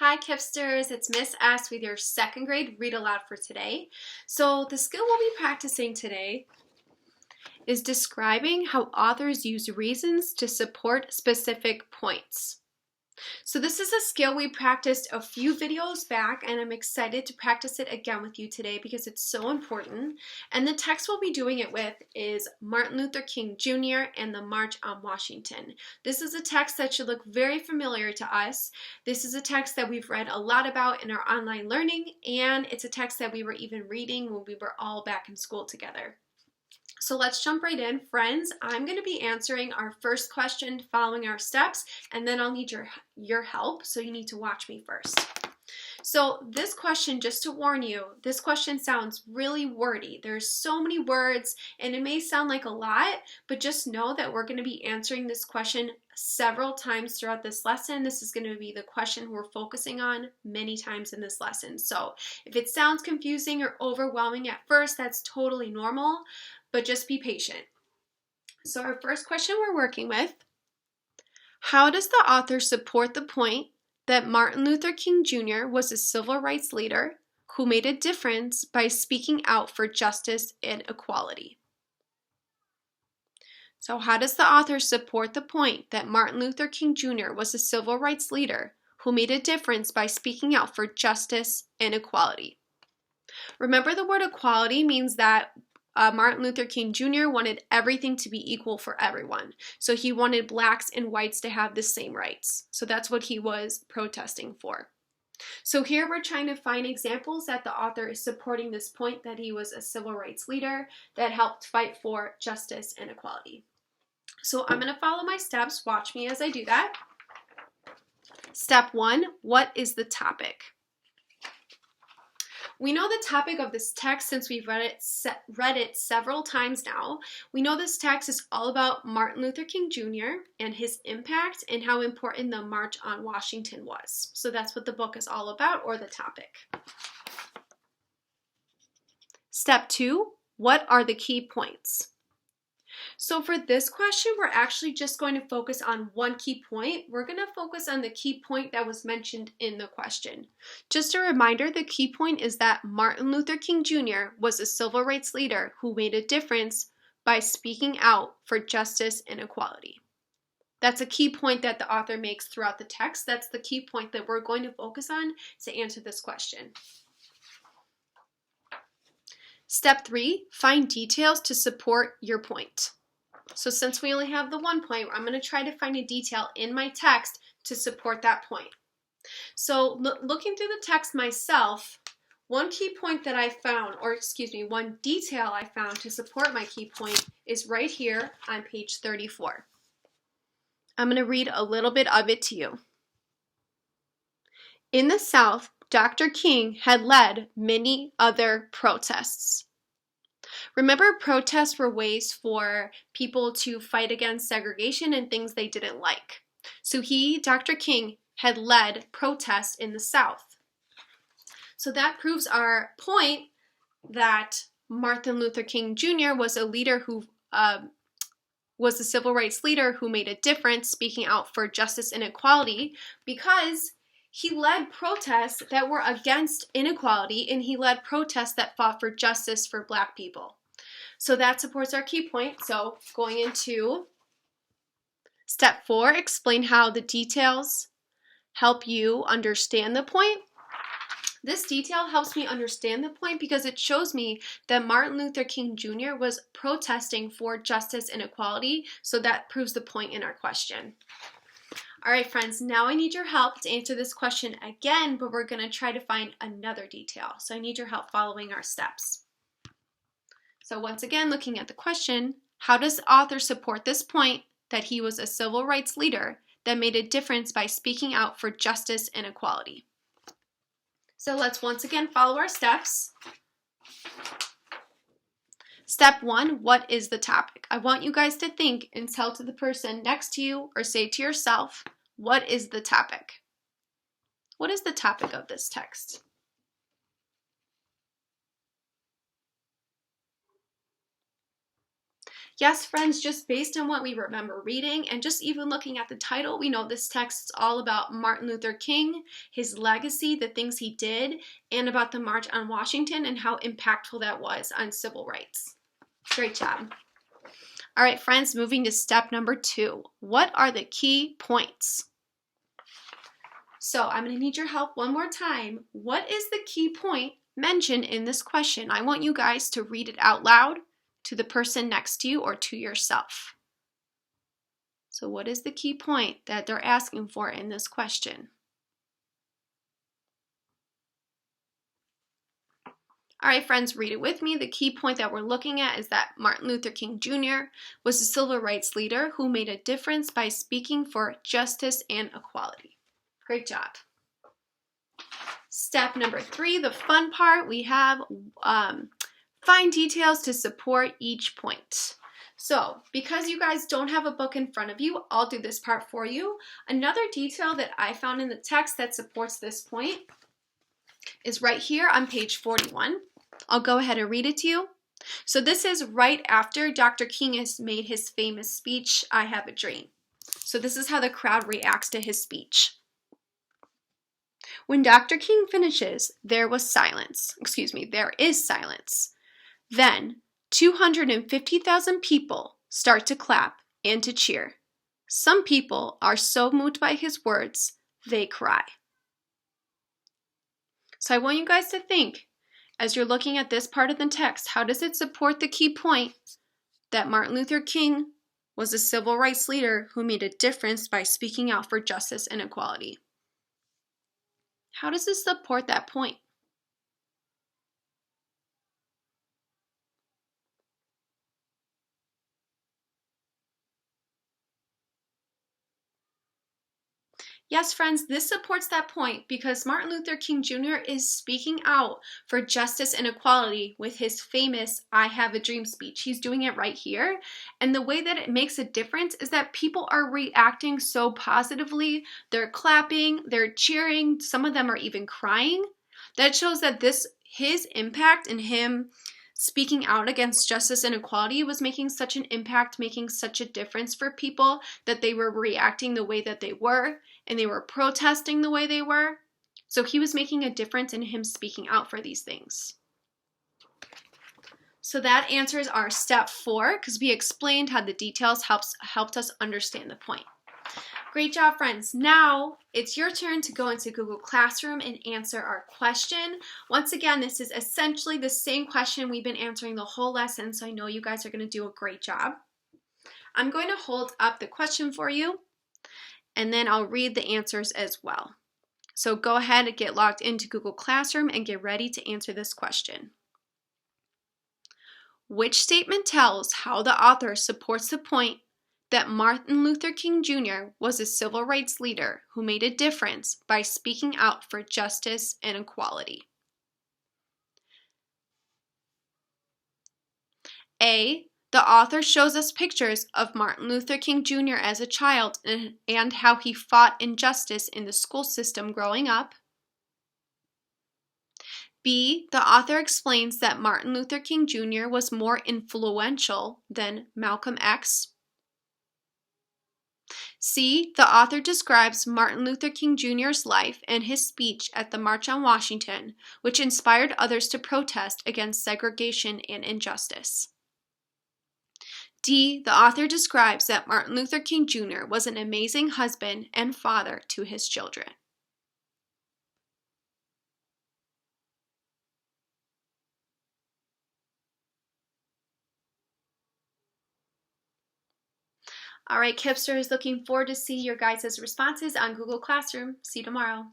Hi Kipsters, it's Miss S with your second grade read aloud for today. So the skill we'll be practicing today is describing how authors use reasons to support specific points. So this is a skill we practiced a few videos back, and I'm excited to practice it again with you today because it's so important. And the text we'll be doing it with is Martin Luther King Jr. and the March on Washington. This is a text that should look very familiar to us. This is a text that we've read a lot about in our online learning, and it's a text that we were even reading when we were all back in school together. So let's jump right in. Friends, I'm going to be answering our first question following our steps, and then I'll need your help, so you need to watch me first. So this question, just to warn you, this question sounds really wordy. There's so many words, and it may sound like a lot, but just know that we're going to be answering this question several times throughout this lesson. This is going to be the question we're focusing on many times in this lesson. So if it sounds confusing or overwhelming at first, that's totally normal, but just be patient. So our first question we're working with, how does the author support the point that Martin Luther King Jr. was a civil rights leader who made a difference by speaking out for justice and equality? So how does the author support the point that Martin Luther King Jr. was a civil rights leader who made a difference by speaking out for justice and equality? Remember, the word equality means that Martin Luther King Jr. wanted everything to be equal for everyone. So he wanted blacks and whites to have the same rights. So that's what he was protesting for. So here we're trying to find examples that the author is supporting this point that he was a civil rights leader that helped fight for justice and equality. So I'm going to follow my steps. Watch me as I do that. Step 1, what is the topic? We know the topic of this text since we've read it several times now. We know this text is all about Martin Luther King Jr. and his impact and how important the March on Washington was. So that's what the book is all about, or the topic. Step 2, what are the key points? So for this question, we're actually just going to focus on one key point. We're going to focus on the key point that was mentioned in the question. Just a reminder, the key point is that Martin Luther King Jr. was a civil rights leader who made a difference by speaking out for justice and equality. That's a key point that the author makes throughout the text. That's the key point that we're going to focus on to answer this question. Step 3, find details to support your point. So since we only have the one point, I'm going to try to find a detail in my text to support that point. So looking through the text myself, one key point that I found, one detail I found to support my key point is right here on page 34. I'm going to read a little bit of it to you. In the South, Dr. King had led many other protests. Remember, protests were ways for people to fight against segregation and things they didn't like. So Dr. King, had led protests in the South. So that proves our point that Martin Luther King Jr. was a leader who was a civil rights leader who made a difference speaking out for justice and equality, because he led protests that were against inequality, and he led protests that fought for justice for Black people. So that supports our key point. So going into step 4, explain how the details help you understand the point. This detail helps me understand the point because it shows me that Martin Luther King Jr. was protesting for justice and equality. So that proves the point in our question. All right, friends, now I need your help to answer this question again, but we're going to try to find another detail. So I need your help following our steps. So once again, looking at the question, how does the author support this point that he was a civil rights leader that made a difference by speaking out for justice and equality? So let's once again follow our steps. Step 1, what is the topic? I want you guys to think and tell to the person next to you or say to yourself, what is the topic? What is the topic of this text? Yes, friends, just based on what we remember reading and just even looking at the title, we know this text is all about Martin Luther King, his legacy, the things he did, and about the March on Washington and how impactful that was on civil rights. Great job. All right, friends, moving to step number 2. What are the key points? So I'm going to need your help one more time. What is the key point mentioned in this question? I want you guys to read it out loud to the person next to you or to yourself. So what is the key point that they're asking for in this question? All right, friends, read it with me. The key point that we're looking at is that Martin Luther King Jr. was a civil rights leader who made a difference by speaking for justice and equality. Great job. Step number 3, the fun part, we have find details to support each point. So, because you guys don't have a book in front of you, I'll do this part for you. Another detail that I found in the text that supports this point is right here on page 41. I'll go ahead and read it to you. So this is right after Dr. King has made his famous speech, I Have a Dream. So this is how the crowd reacts to his speech. When Dr. King finishes, there is silence. Then 250,000 people start to clap and to cheer. Some people are so moved by his words, they cry. So I want you guys to think, as you're looking at this part of the text, how does it support the key point that Martin Luther King was a civil rights leader who made a difference by speaking out for justice and equality? How does this support that point? Yes, friends, this supports that point because Martin Luther King Jr. is speaking out for justice and equality with his famous I Have a Dream speech. He's doing it right here. And the way that it makes a difference is that people are reacting so positively. They're clapping, they're cheering, some of them are even crying. That shows that his impact and him speaking out against justice and equality was making such an impact, making such a difference for people that they were reacting the way that they were and they were protesting the way they were. So he was making a difference in him speaking out for these things. So that answers our step 4 because we explained how the details helped us understand the point. Great job, friends. Now it's your turn to go into Google Classroom and answer our question. Once again, this is essentially the same question we've been answering the whole lesson, so I know you guys are going to do a great job. I'm going to hold up the question for you, and then I'll read the answers as well. So go ahead and get logged into Google Classroom and get ready to answer this question. Which statement tells how the author supports the point that Martin Luther King Jr. was a civil rights leader who made a difference by speaking out for justice and equality? A. The author shows us pictures of Martin Luther King Jr. as a child and how he fought injustice in the school system growing up. B. The author explains that Martin Luther King Jr. was more influential than Malcolm X. C. The author describes Martin Luther King Jr.'s life and his speech at the March on Washington, which inspired others to protest against segregation and injustice. D. The author describes that Martin Luther King Jr. was an amazing husband and father to his children. All right, Kipsters, looking forward to see your guys' responses on Google Classroom. See you tomorrow.